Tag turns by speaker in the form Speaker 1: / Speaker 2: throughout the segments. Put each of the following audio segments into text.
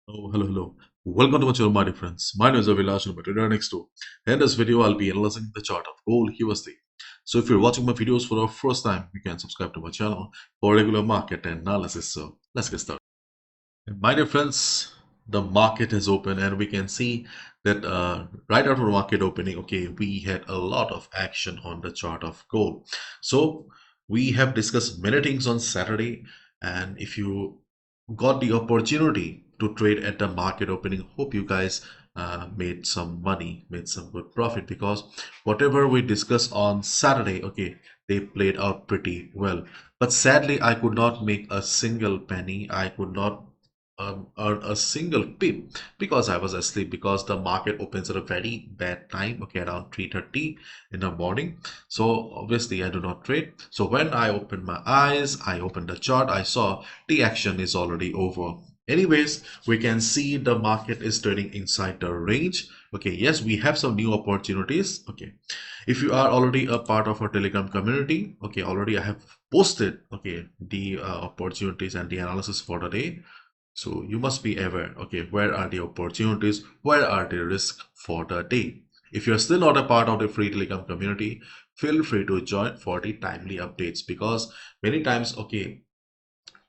Speaker 1: Oh, hello. Welcome to my channel, my dear friends. My name is ABHILASH and today next to. In this video, I'll be analyzing the chart of gold USD. So if you're watching my videos for the first time, you can subscribe to my channel for regular market analysis. So let's get started. My dear friends, the market is open and we can see that right after the market opening, okay, we had a lot of action on the chart of gold. So we have discussed many things on Saturday, and if you got the opportunity to trade at the market opening, hope you guys made some money, made some good profit, because whatever we discussed on Saturday, okay, they played out pretty well. But sadly, I could not make a single penny. I could not earn a single pip because I was asleep, because the market opens at a very bad time, okay, around 3:30 in the morning. So obviously I do not trade. So when I opened my eyes, I opened the chart, I saw the action is already over. Anyways, we can see the market is trading inside the range. Okay, yes, we have some new opportunities. Okay, if you are already a part of our Telegram community, okay, already I have posted, okay, the opportunities and the analysis for the day. So you must be aware, okay, where are the opportunities, where are the risks for the day. If you're still not a part of the free Telegram community, feel free to join for the timely updates, because many times, okay,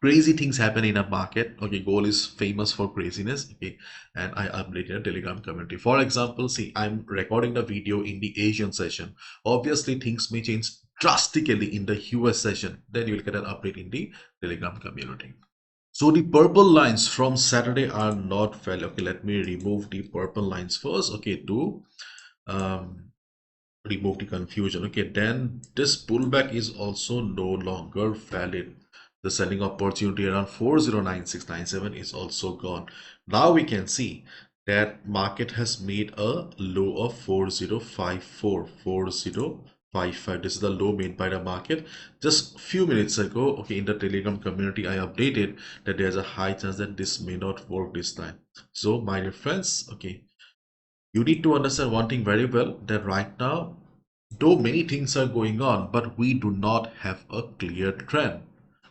Speaker 1: crazy things happen in a market. Okay, gold is famous for craziness. Okay, and I update in a Telegram community. For example, see, I'm recording the video in the Asian session. Obviously, things may change drastically in the US session. Then you'll get an update in the Telegram community. So the purple lines from Saturday are not valid. Okay, let me remove the purple lines first. Okay, to um, remove the confusion. Okay, then this pullback is also no longer valid. The selling opportunity around 409697 is also gone. Now we can see that market has made a low of 4054, 4055. This is the low made by the market just few minutes ago. Okay, in the Telegram community, I updated that there's a high chance that this may not work this time. So my dear friends, okay, you need to understand one thing very well, that right now, though many things are going on, but we do not have a clear trend.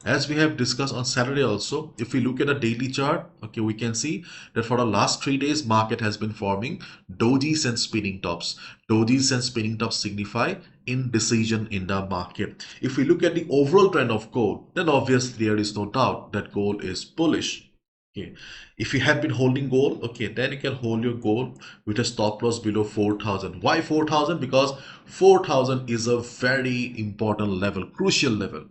Speaker 1: As we have discussed on Saturday also, if we look at a daily chart, okay, we can see that for the last 3 days, market has been forming dojis and spinning tops. Dojis and spinning tops signify indecision in the market. If we look at the overall trend of gold, then obviously there is no doubt that gold is bullish. Okay, if you have been holding gold, okay, then you can hold your gold with a stop loss below 4,000. Why 4,000? Because 4,000 is a very important level, crucial level.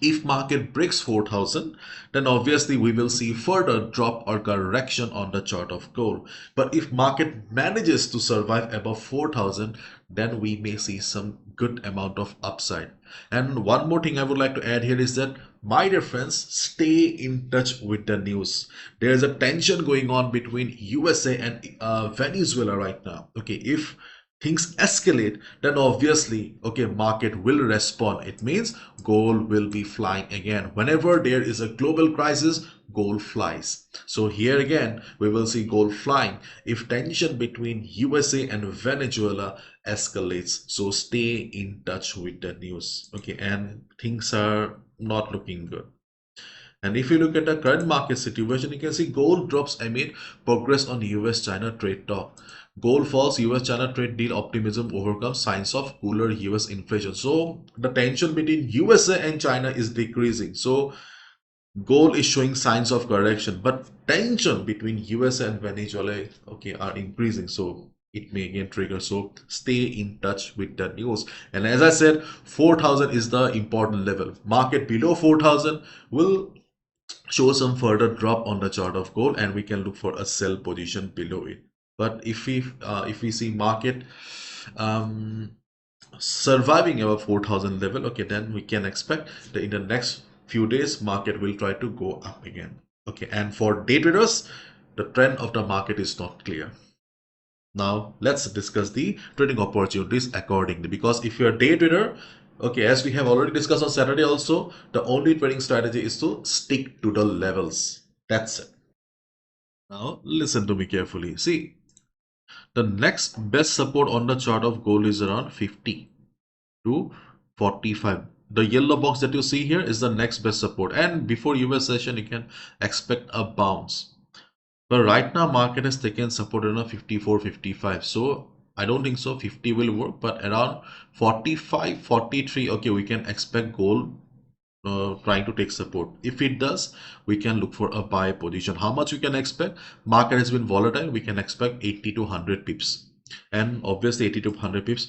Speaker 1: If market breaks 4,000, then obviously we will see further drop or correction on the chart of gold. But if market manages to survive above 4,000, then we may see some good amount of upside. And one more thing I would like to add here is that, my dear friends, stay in touch with the news. There is a tension going on between USA and Venezuela right now. Okay, if things escalate, then obviously, okay, market will respond. It means gold will be flying again. Whenever there is a global crisis, gold flies. So here again, we will see gold flying if tension between USA and Venezuela escalates. So stay in touch with the news, okay, and things are not looking good. And if you look at the current market situation, you can see gold drops amid progress on US-China trade talk. Gold falls, US-China trade deal optimism overcomes signs of cooler US inflation. So the tension between USA and China is decreasing. So gold is showing signs of correction, but tension between USA and Venezuela, okay, are increasing. So it may again trigger. So stay in touch with the news. And as I said, 4,000 is the important level. Market below 4,000 will show some further drop on the chart of gold, and we can look for a sell position below it. But if we see market um, surviving above 4,000 level, okay, then we can expect that in the next few days market will try to go up again. Okay, and for day traders, the trend of the market is not clear. Now let's discuss the trading opportunities accordingly, because if you're a day trader, okay, as we have already discussed on Saturday also, the only trading strategy is to stick to the levels. That's it. Now listen to me carefully. See, the next best support on the chart of gold is around 50 to 45. The yellow box that you see here is the next best support, and before US session you can expect a bounce. But right now market has taken support around 54, 55. So I don't think so 50 will work, but around 45, 43, okay, we can expect gold trying to take support. If it does, we can look for a buy position. How much we can expect? Market has been volatile. We can expect 80 to 100 pips. And obviously 80 to 100 pips.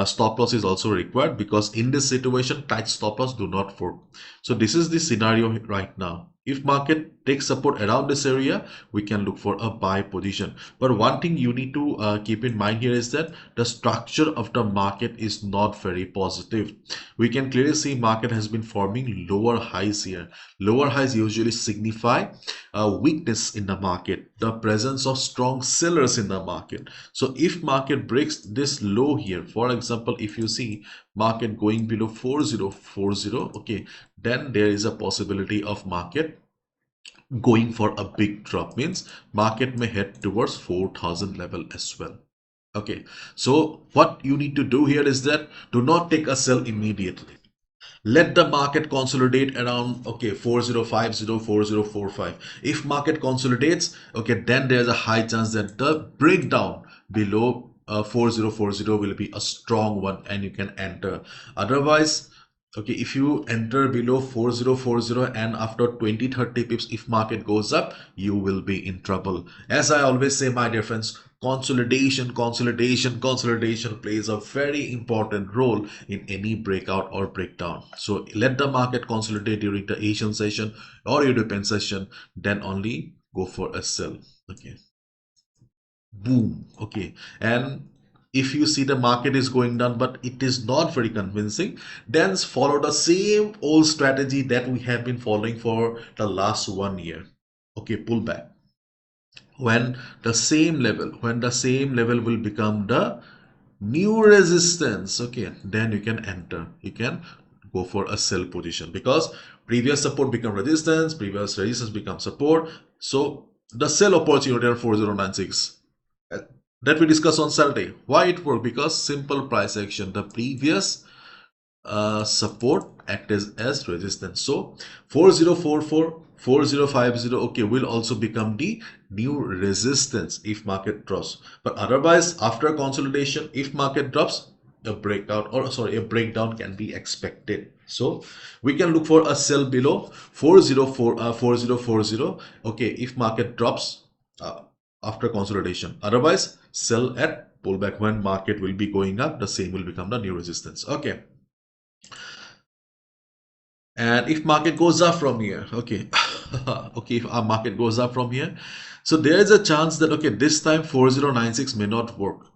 Speaker 1: Stop loss is also required because in this situation, tight stop loss do not work. So this is the scenario right now. If market takes support around this area, we can look for a buy position. But one thing you need to keep in mind here is that the structure of the market is not very positive. We can clearly see market has been forming lower highs here. Lower highs usually signify weakness in the market, the presence of strong sellers in the market. So if market breaks this low here, for example, if you see market going below 4040, okay, then there is a possibility of market going for a big drop, means market may head towards 4000 level as well. Okay, so what you need to do here is that do not take a sell immediately. Let the market consolidate around, okay, 4050, 4045. If market consolidates, okay, then there's a high chance that the breakdown below 4040 will be a strong one and you can enter. Otherwise, okay, if you enter below 4040 and after 20-30 pips, if market goes up, you will be in trouble. As I always say, my dear friends, consolidation plays a very important role in any breakout or breakdown. So let the market consolidate during the Asian session or European session, then only go for a sell. Okay, boom. Okay, and if you see the market is going down but it is not very convincing, then follow the same old strategy that we have been following for the last 1 year. Okay, pull back. When the same level will become the new resistance, okay, then you can enter, you can go for a sell position, because previous support become resistance, previous resistance become support. So the sell opportunity on 4096 that we discussed on Saturday, why it worked? Because simple price action, the previous support act as resistance. So 4044, 4050, okay, will also become the new resistance if market drops. But otherwise, after consolidation, if market drops, a breakout, or sorry, a breakdown can be expected. So we can look for a sell below 4040, okay, if market drops after consolidation. Otherwise, sell at pullback. When market will be going up, the same will become the new resistance. Okay, and if market goes up from here, okay, okay, if our market goes up from here, so there is a chance that, okay, this time 4096 may not work.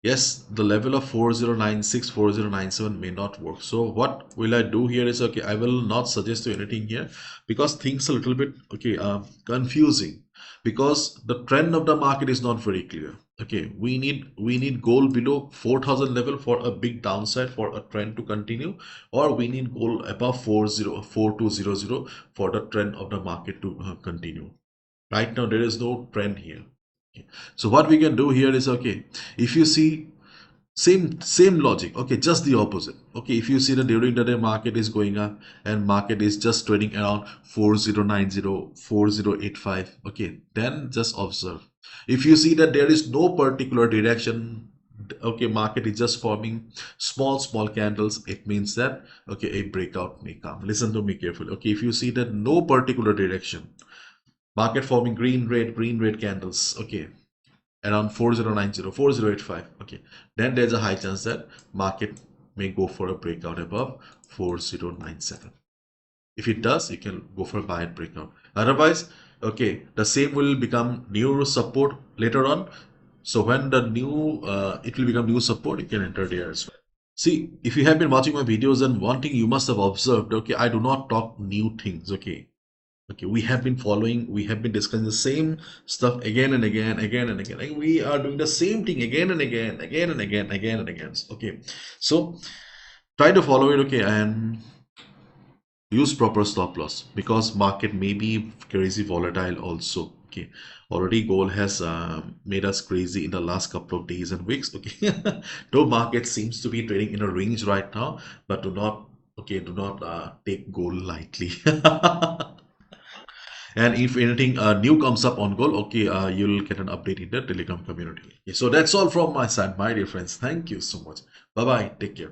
Speaker 1: Yes, the level of 4096, 4097 may not work. So what will I do here is, okay, I will not suggest you anything here because things a little bit, okay, confusing, because the trend of the market is not very clear. Okay, we need gold below 4000 level for a big downside for a trend to continue, or we need gold above 4200 for the trend of the market to continue. Right now there is no trend here. Okay. So what we can do here is, okay, if you see same logic, okay, just the opposite. Okay, if you see that during the day market is going up and market is just trading around 4090, 4085, okay, then just observe. If you see that there is no particular direction, okay, market is just forming small candles, it means that, okay, a breakout may come. Listen to me carefully. Okay, if you see that no particular direction, market forming green red candles, okay, around 4090, 4085, okay, then there's a high chance that market may go for a breakout above 4097. If it does, you can go for a buy and breakout. Otherwise, okay, the same will become new support later on. So when the new it will become new support, you can enter there as well. See, if you have been watching my videos, then one thing you must have observed, okay, I do not talk new things. Okay, okay, we have been discussing the same stuff again and again, like we are doing the same thing again and again, okay, so try to follow it, okay, and use proper stop loss, because market may be crazy volatile also. Okay, already gold has made us crazy in the last couple of days and weeks. Okay, though market seems to be trading in a range right now, but do not, okay, do not take gold lightly. And if anything new comes up on gold, okay, you'll get an update in the Telegram community. Okay, so that's all from my side, my dear friends. Thank you so much. Bye bye. Take care.